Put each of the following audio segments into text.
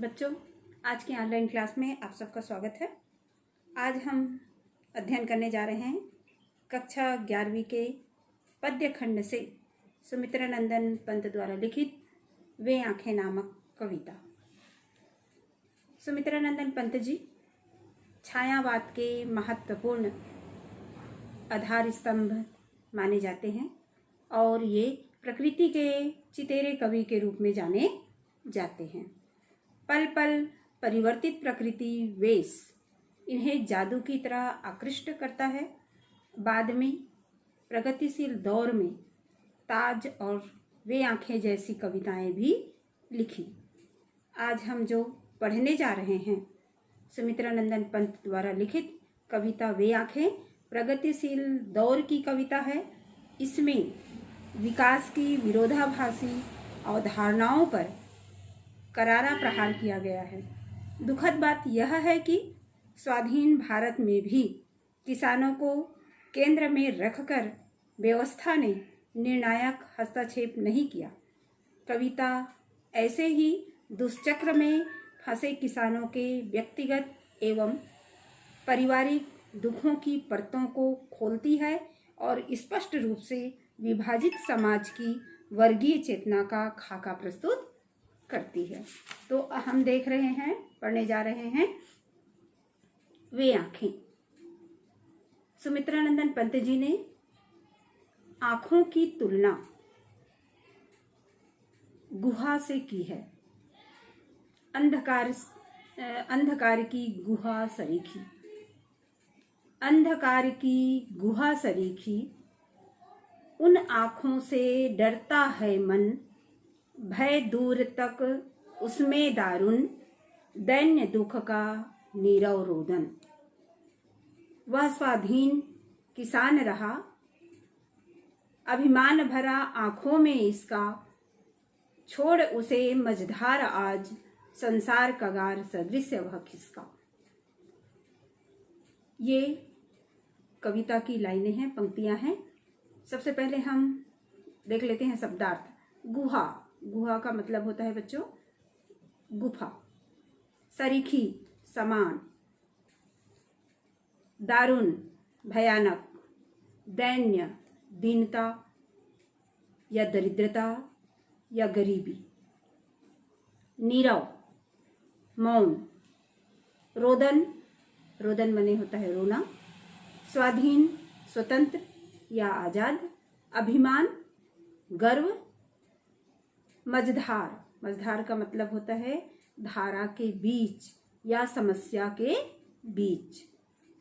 बच्चों, आज की ऑनलाइन क्लास में आप सबका स्वागत है। आज हम अध्ययन करने जा रहे हैं कक्षा 11वीं के पद्य खंड से सुमित्रानंदन पंत द्वारा लिखित वे आंखें नामक कविता। सुमित्रानंदन पंत जी छायावाद के महत्वपूर्ण आधार स्तंभ माने जाते हैं और ये प्रकृति के चितेरे कवि के रूप में जाने जाते हैं। पल पल परिवर्तित प्रकृति वेश इन्हें जादू की तरह आकृष्ट करता है। बाद में प्रगतिशील दौर में ताज और वे आंखें जैसी कविताएं भी लिखी। आज हम जो पढ़ने जा रहे हैं सुमित्रानंदन पंत द्वारा लिखित कविता वे आंखें प्रगतिशील दौर की कविता है। इसमें विकास की विरोधाभासी अवधारणाओं पर करारा प्रहार किया गया है। दुखद बात यह है कि स्वाधीन भारत में भी किसानों को केंद्र में रखकर व्यवस्था ने निर्णायक हस्तक्षेप नहीं किया। कविता ऐसे ही दुष्चक्र में फंसे किसानों के व्यक्तिगत एवं पारिवारिक दुखों की परतों को खोलती है और स्पष्ट रूप से विभाजित समाज की वर्गीय चेतना का खाका प्रस्तुत करती है। तो हम देख रहे हैं, पढ़ने जा रहे हैं वे आंखें। सुमित्रानंदन पंत जी ने आंखों की तुलना गुहा से की है। अंधकार की गुहा सरीखी, अंधकार की गुहा सरीखी, उन आंखों से डरता है मन, भय दूर तक उसमें दारुण, दैन्य दुख का नीरव रोदन। वह स्वाधीन किसान रहा, अभिमान भरा आंखों में इसका, छोड़ उसे मझधार आज संसार कगार सदृश वह खिसका। ये कविता की लाइनें हैं, पंक्तियां हैं। सबसे पहले हम देख लेते हैं शब्दार्थ। गुहा, गुहा का मतलब होता है बच्चों गुफा। सरीखी समान, दारुण भयानक, दैन्य दीनता या दरिद्रता या गरीबी, नीरव मौन, रोदन, रोदन मने होता है रोना, स्वाधीन स्वतंत्र या आजाद, अभिमान गर्व, मझधार, मझधार का मतलब होता है धारा के बीच या समस्या के बीच,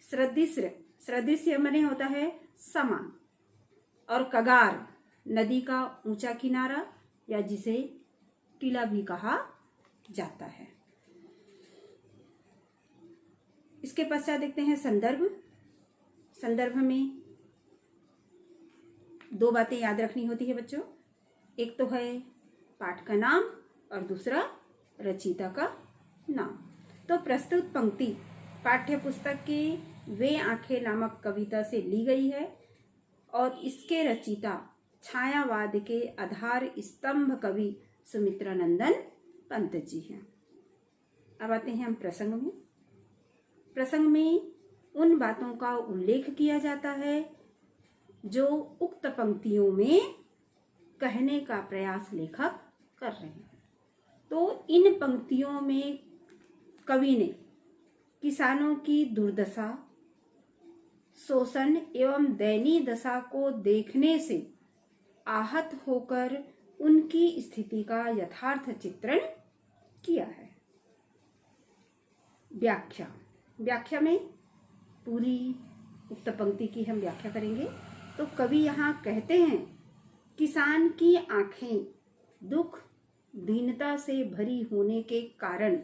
सदृश्य, सदृश्य मने होता है समान, और कगार नदी का ऊंचा किनारा या जिसे टीला भी कहा जाता है। इसके पश्चात देखते हैं संदर्भ। संदर्भ में दो बातें याद रखनी होती है बच्चों। एक तो है पाठ का नाम और दूसरा रचयिता का नाम। तो प्रस्तुत पंक्ति पाठ्य पुस्तक की वे आंखें नामक कविता से ली गई है और इसके रचयिता छायावाद के आधार स्तंभ कवि सुमित्रानंदन पंत जी हैं। अब आते हैं हम प्रसंग में। प्रसंग में उन बातों का उल्लेख किया जाता है जो उक्त पंक्तियों में कहने का प्रयास लेखक कर रहे हैं। तो इन पंक्तियों में कवि ने किसानों की दुर्दशा, शोषण एवं दयनीय दशा को देखने से आहत होकर उनकी स्थिति का यथार्थ चित्रण किया है। व्याख्या, व्याख्या में पूरी उक्त पंक्ति की हम व्याख्या करेंगे। तो कवि यहाँ कहते हैं किसान की आंखें दुख दीनता से भरी होने के कारण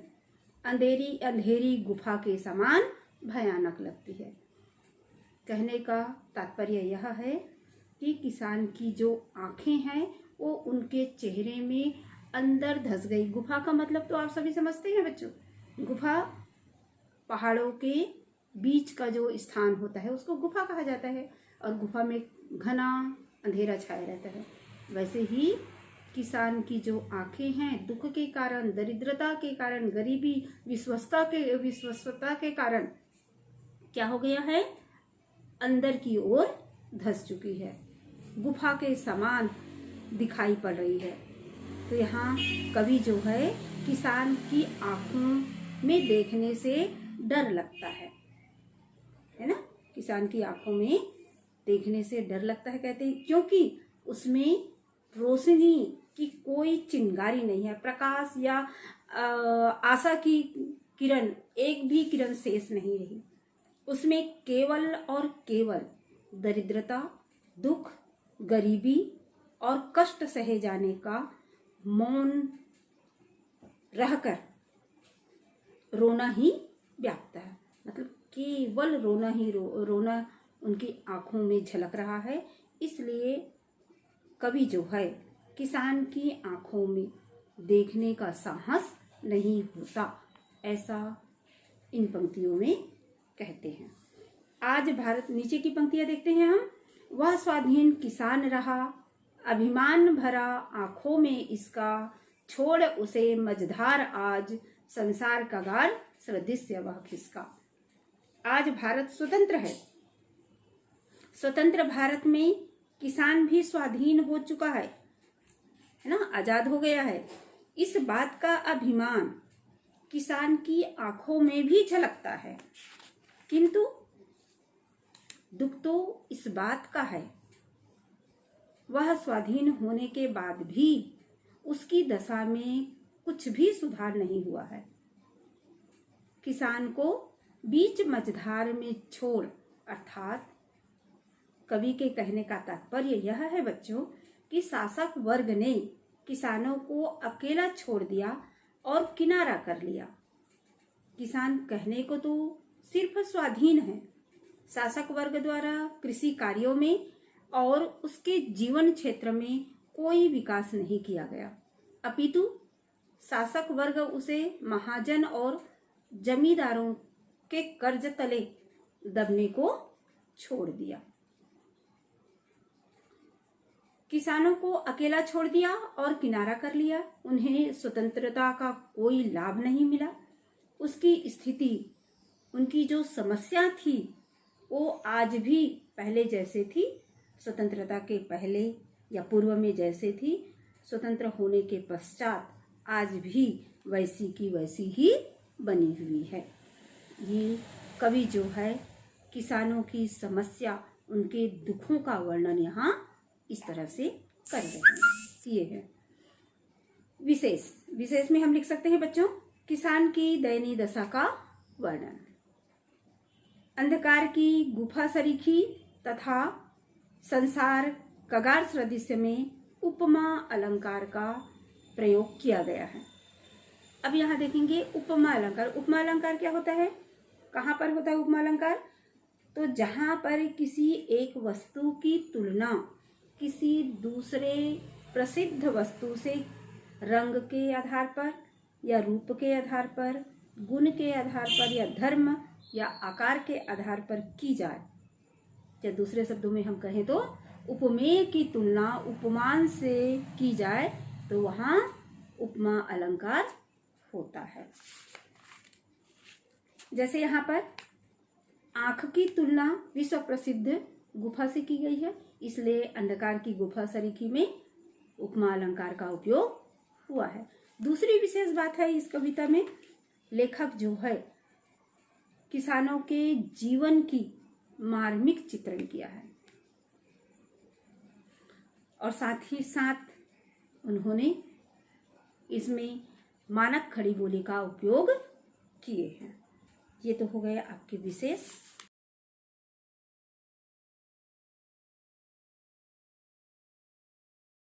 अंधेरी अंधेरी गुफा के समान भयानक लगती है। कहने का तात्पर्य यह है कि किसान की जो आंखें हैं वो उनके चेहरे में अंदर धस गई। गुफा का मतलब तो आप सभी समझते हैं बच्चों। गुफा पहाड़ों के बीच का जो स्थान होता है उसको गुफा कहा जाता है और गुफा में घना अंधेरा छाया रहता है। वैसे ही किसान की जो आंखें हैं दुख के कारण, दरिद्रता के कारण, गरीबी, विश्वस्तता के कारण क्या हो गया है, अंदर की ओर धंस चुकी है, गुफा के समान दिखाई पड़ रही है। तो यहाँ कवि जो है किसान की आंखों में देखने से डर लगता है ना, किसान की आंखों में देखने से डर लगता है कहते हैं, क्योंकि उसमें रोशनी की कोई चिंगारी नहीं है, प्रकाश या आशा की किरण, एक भी किरण शेष नहीं रही। उसमें केवल और केवल दरिद्रता, दुख, गरीबी और कष्ट सहे जाने का मौन रहकर रोना ही व्याप्त है। मतलब केवल रोना ही रोना उनकी आंखों में झलक रहा है। इसलिए कवि जो है किसान की आंखों में देखने का साहस नहीं होता, ऐसा इन पंक्तियों में कहते हैं। आज भारत, नीचे की पंक्तियां देखते हैं हम। वह स्वाधीन किसान रहा, अभिमान भरा आंखों में इसका, छोड़ उसे मझधार आज, संसार कगार सदृश्य वह खिसका। आज भारत स्वतंत्र है। स्वतंत्र भारत में किसान भी स्वाधीन हो चुका है ना, आजाद हो गया है। इस बात का अभिमान किसान की आंखों में भी झलकता है, किंतु दुख तो इस बात का है, वह स्वाधीन होने के बाद भी उसकी दशा में कुछ भी सुधार नहीं हुआ है। किसान को बीच मझधार में छोड़, अर्थात कवि के कहने का तात्पर्य यह है बच्चों कि शासक वर्ग ने किसानों को अकेला छोड़ दिया और किनारा कर लिया। किसान कहने को तो सिर्फ स्वाधीन है, शासक वर्ग द्वारा कृषि कार्यों में और उसके जीवन क्षेत्र में कोई विकास नहीं किया गया, अपितु शासक वर्ग उसे महाजन और जमींदारों के कर्ज तले दबने को छोड़ दिया। किसानों को अकेला छोड़ दिया और किनारा कर लिया। उन्हें स्वतंत्रता का कोई लाभ नहीं मिला। उसकी स्थिति, उनकी जो समस्या थी वो आज भी पहले जैसे थी, स्वतंत्रता के पहले या पूर्व में जैसे थी, स्वतंत्र होने के पश्चात आज भी वैसी की वैसी ही बनी हुई है। ये कवि जो है किसानों की समस्या, उनके दुखों का वर्णन यहाँ इस तरह से कर रहे हैं। ये है विशेष। विशेष में हम लिख सकते हैं बच्चों, किसान की दयनीय दशा का वर्णन। अंधकार की गुफा सरीखी तथा संसार कगार सदृश्य में उपमा अलंकार का प्रयोग किया गया है। अब यहाँ देखेंगे उपमा अलंकार। उपमा अलंकार क्या होता है, कहाँ पर होता है उपमा अलंकार? तो जहाँ पर किसी एक वस्तु की तुलना किसी दूसरे प्रसिद्ध वस्तु से रंग के आधार पर या रूप के आधार पर, गुण के आधार पर या धर्म या आकार के आधार पर की जाए, या दूसरे शब्दों में हम कहें तो उपमेय की तुलना उपमान से की जाए, तो वहाँ उपमा अलंकार होता है। जैसे यहाँ पर आंख की तुलना विश्व प्रसिद्ध गुफा से की गई है, इसलिए अंधकार की गुफा सरीखी में उपमा अलंकार का उपयोग हुआ है। दूसरी विशेष बात है इस कविता में, लेखक जो है किसानों के जीवन की मार्मिक चित्रण किया है और साथ ही साथ उन्होंने इसमें मानक खड़ी बोली का उपयोग किए हैं। ये तो हो गया आपके विशेष।